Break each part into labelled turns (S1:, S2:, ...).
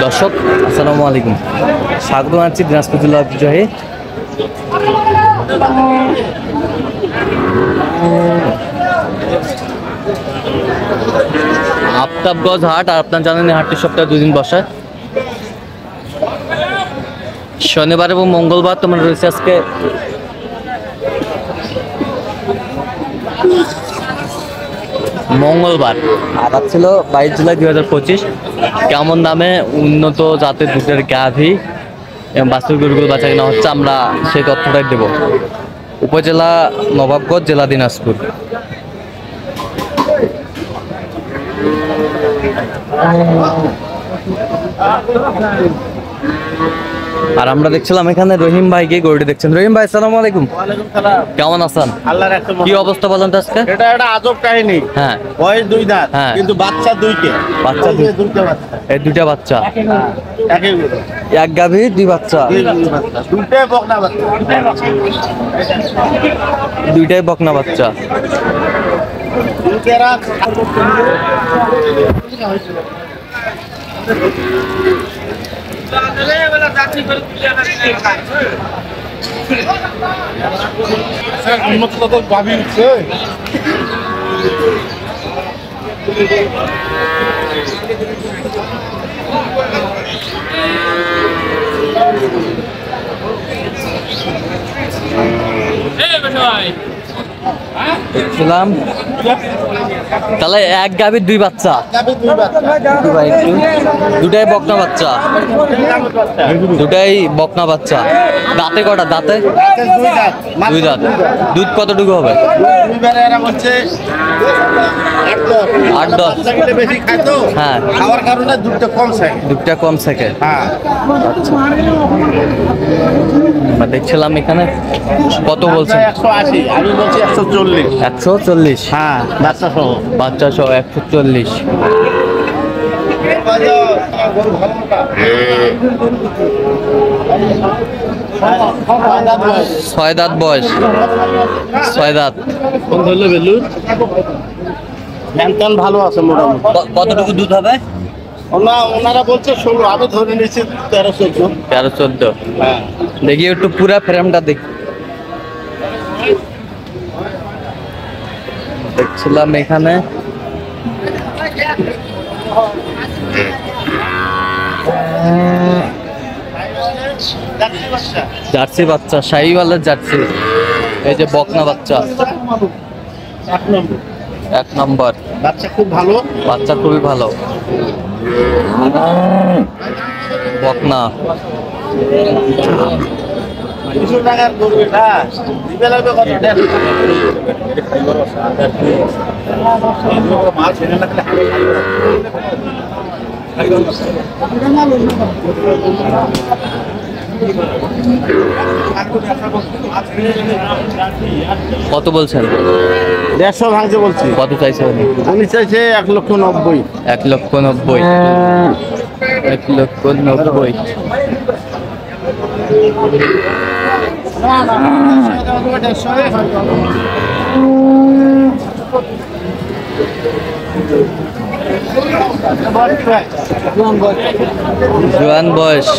S1: দর্শক আসসালামু আলাইকুম, স্বাগত জানাচ্ছি দিনাজপুর জেলা ঐতিহ্যবাহী আফতাবগঞ্জ হাট। আর আপনারা জানেন এই হাটটি সপ্তাহে 2 দিন বসে, শনিবার এবং মঙ্গলবার। তোমার রয়েছে আজকে মঙ্গলবার, আর আজ ছিল 22 জুলাই 2025। কেমন দামে উন্নত জাতের দুধের গাভী এবং বাছুর গরুগুলো বাচ্চা কেনা হচ্ছে, আমরা সেই তথ্যটাই দেব। উপজেলা নবাবগঞ্জ, জেলা দিনাজপুর। আর আমরা দেখছিলাম এখানে রহিম ভাইকে গরুটি দেখছেন। রহিম ভাই আসসালামু আলাইকুম।
S2: ওয়ালাইকুম সালাম।
S1: কেমন আছেন?
S2: আল্লাহর একটা
S1: কি অবস্থা বলেন তো আজকে?
S2: এটা একটা আজব কাহিনী।
S1: হ্যাঁ,
S2: বয়স 2 দাঁত,
S1: হ্যাঁ।
S2: কিন্তু বাচ্চা 2টা।
S1: বাচ্চা
S2: এই যে দুইটা বাচ্চা।
S1: এই দুইটা বাচ্চা,
S2: একই গরু।
S1: এক গাভী 2 বাচ্চা,
S2: দুইটাই বকনা বাচ্চা।
S1: দুইটাই বকনা বাচ্চা।
S2: দুইটারা উন্নত তো ভাবি উঠছে।
S1: দেখছিলাম তাহলে এক গাভীর 2 বাচ্চা, দুটাই বকনা বাচ্চা, দুটাই বকনা বাচ্চা। দাঁতে কটা? দাঁতে 2 দাঁত। দুধ কতটুকু হবে? 8-10।
S2: বেশি খায় তো,
S1: হ্যাঁ,
S2: খাওয়ার কারণে দুধটা কম থাকে।
S1: দুধটা কম থাকে।
S2: হ্যাঁ,
S1: আমরা দেখছিলাম এখানে কত বলছেন?
S2: 180, আমি বলছি 140।
S1: 140।
S2: হ্যাঁ, বাচ্চা সহ।
S1: বাচ্চা সহ 140। ছয় দাঁত বয়স, 6 দাঁত।
S2: কোন ধরলে বেলুন ধান ভালো আছে মোটামুটি।
S1: কতটুকু দুধ হবে?
S2: ওনারা বলছে 16, আমি ধরে নিয়েছি 13-14।
S1: 13-14।
S2: হ্যাঁ,
S1: দেখি একটু পুরা ফ্রেমটা দেখছিলাম এখানে জার্সি বাচ্চা, শাহিওয়ালের জার্সি। এই যে বকনা বাচ্চা, 1 নম্বর।
S2: বাচ্চা খুব ভালো,
S1: বাচ্চা খুবই ভালো, বকনা।
S2: 200 টাকার গরু এটা দিবে লাগবে কত? মাছ এনে রাখলে
S1: কত বলছেন?
S2: 150 ভাঙছে বলছি।
S1: কত চাইছেন?
S2: উনি চাইছে 1,90,000।
S1: 1,90,000। 1,90,000। জোয়ান বয়স।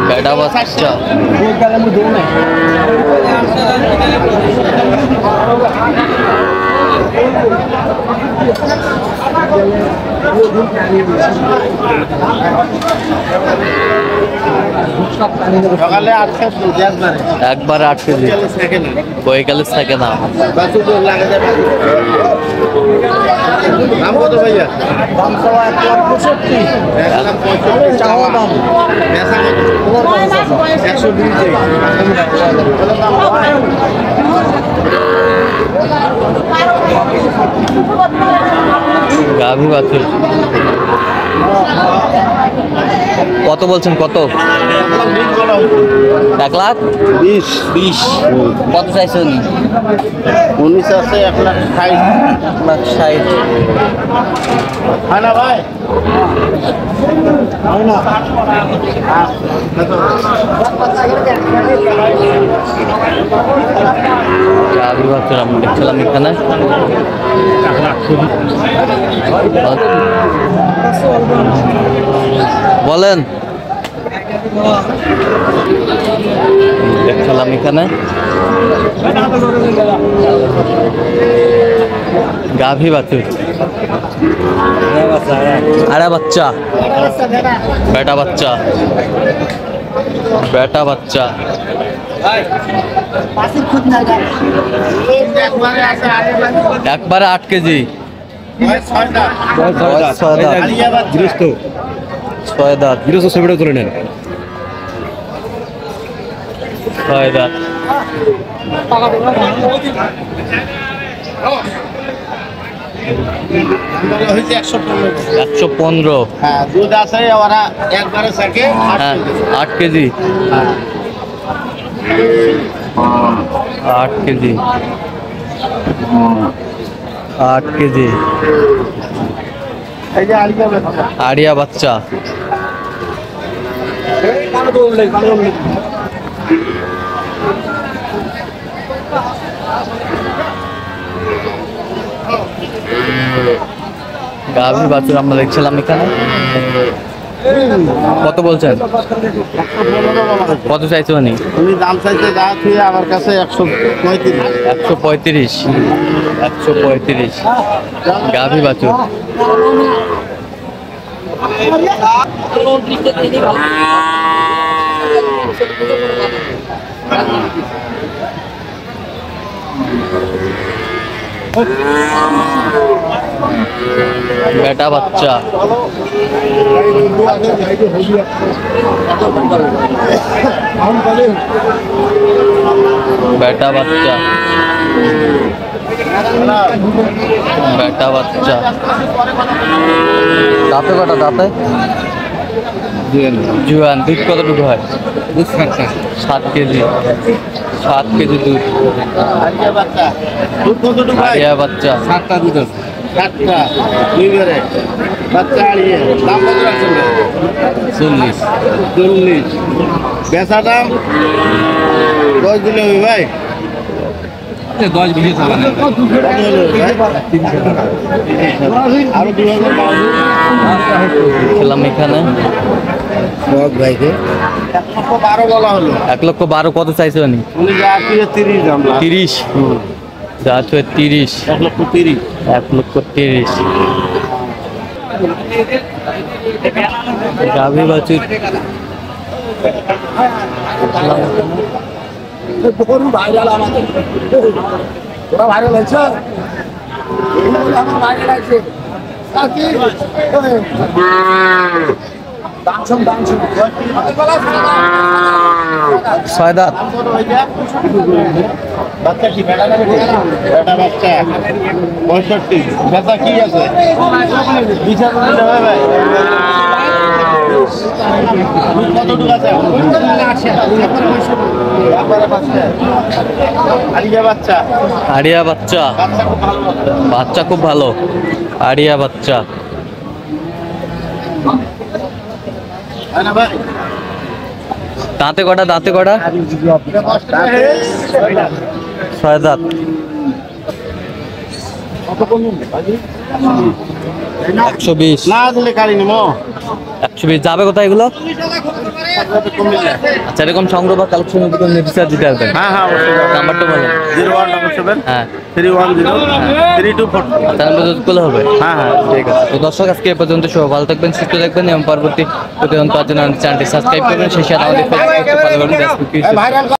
S1: বেটা বাচ্চা।
S2: সকালে 8 দুধ
S1: একবারে 8 কেজি, বইকালে থাকে না।
S2: দাম কত ভাইয়া? দাম তো 1,65,000। চাওয়া দাম 120।
S1: গাভী বাছুর কত বলছেন? কত? 1,20,000। কত চাইছেন?
S2: 19 আছে, 1,60,000।
S1: 1,60,000।
S2: হয় না ভাই? হয় না।
S1: গাভী বাছুর আমরা দেখছিলাম এখানে। বলেন, দেখছিলাম এখানে গাভী বাছুর, আরে বাচ্চা, বেটা বাচ্চা, বেটা বাচ্চা। একবারে 8 কেজি, 6 দাঁত, 6 দাঁত।
S2: হয়েছে 115।
S1: 115।
S2: হ্যাঁ, দুধ আছে ওরা একবারে থাকে
S1: হ্যাঁ, 8 কেজি, 8 কেজি, 8 কেজি।
S2: এই যে আলিয়া বাচ্চা।
S1: আড়িয়া বাচ্চা, গাভী বাছুর আমরা দেখছিলাম এখানে। কত বলছেন?
S2: 115
S1: কত চাইছো উনি?
S2: উনি দাম চাইতে যা তুই আমার কাছে 135।
S1: 135, 135 গাভী বাছুর। বেটা বাচ্চা, বেটা বাচ্চা, বেটা বাচ্চা। দাঁতে কটা? দাঁতে জুয়ান। দুধ কতটুকু হয়? 7 কেজি, 7 কেজি দুধ।
S2: আলিয়া বাচ্চা দুধ কতটুকু হয়?
S1: আড়িয়া বাচ্চা,
S2: 7টা দুধ আছে। 7টা দুই ঘরে বাচ্চা আলিয়ে দাম কত রাখছেন?
S1: 40।
S2: 40। বেচা দাম 10 দিলে হবে ভাই।
S3: 10 20 হবে না।
S2: আরো 2000
S1: খেলাম এখানে।
S2: ভাইকে 112 বলা হলো।
S1: 1,12,000 কত চাইছে উনি?
S2: উনি যা আছে 30 দাম।
S1: 30, যা আছে 30,
S2: 1,30,000।
S1: 1,30,000। গাভী বাছুর
S3: ভাইরাল আমাদের ওরা ভাইরাল হয়েছে ভাইরাল আছে
S1: ছয় দাঁত।
S2: বাচ্চা কি বেটা না বেটা? বেটা বাচ্চা 65। বেটা কি আছে? বিচার করতে হবে ভাই। কতটুকু আছে? আলিয়া বাচ্চা,
S1: আড়িয়া বাচ্চা,
S2: বাচ্চা খুব ভালো।
S1: বাচ্চা খুব ভালো। আড়িয়া বাচ্চা।
S2: হয় না ভাই?
S1: দাঁতে কটা? দাঁতে কটা? 6 দাঁত। 120,
S2: না দিলে গাড়ি নেবো।
S1: 120 যাবে কোথায় এগুলো? আচ্ছা, এরকম সংগ্রহ বা কালেকশন নিতে দিতে আসবেন।
S2: হ্যাঁ হ্যাঁ, অবশ্যই।
S1: নাম্বারটা বলেন।
S2: 0177
S1: হ্যাঁ,
S2: 310 3242।
S1: আচ্ছা, নাম্বার যদি করলে হবে।
S2: হ্যাঁ হ্যাঁ।
S1: ঠিক আছে। তো দর্শক, আজকে এ পর্যন্ত সবাই ভালো থাকবেন, সুস্থ থাকবেন এবং পরবর্তী প্রতিদিন পাওয়ার জন্য চ্যানেলটি সাবস্ক্রাইব করবেন। সেই সাথে আমাদের ফেসবুক পেজটি ফলো করবেন।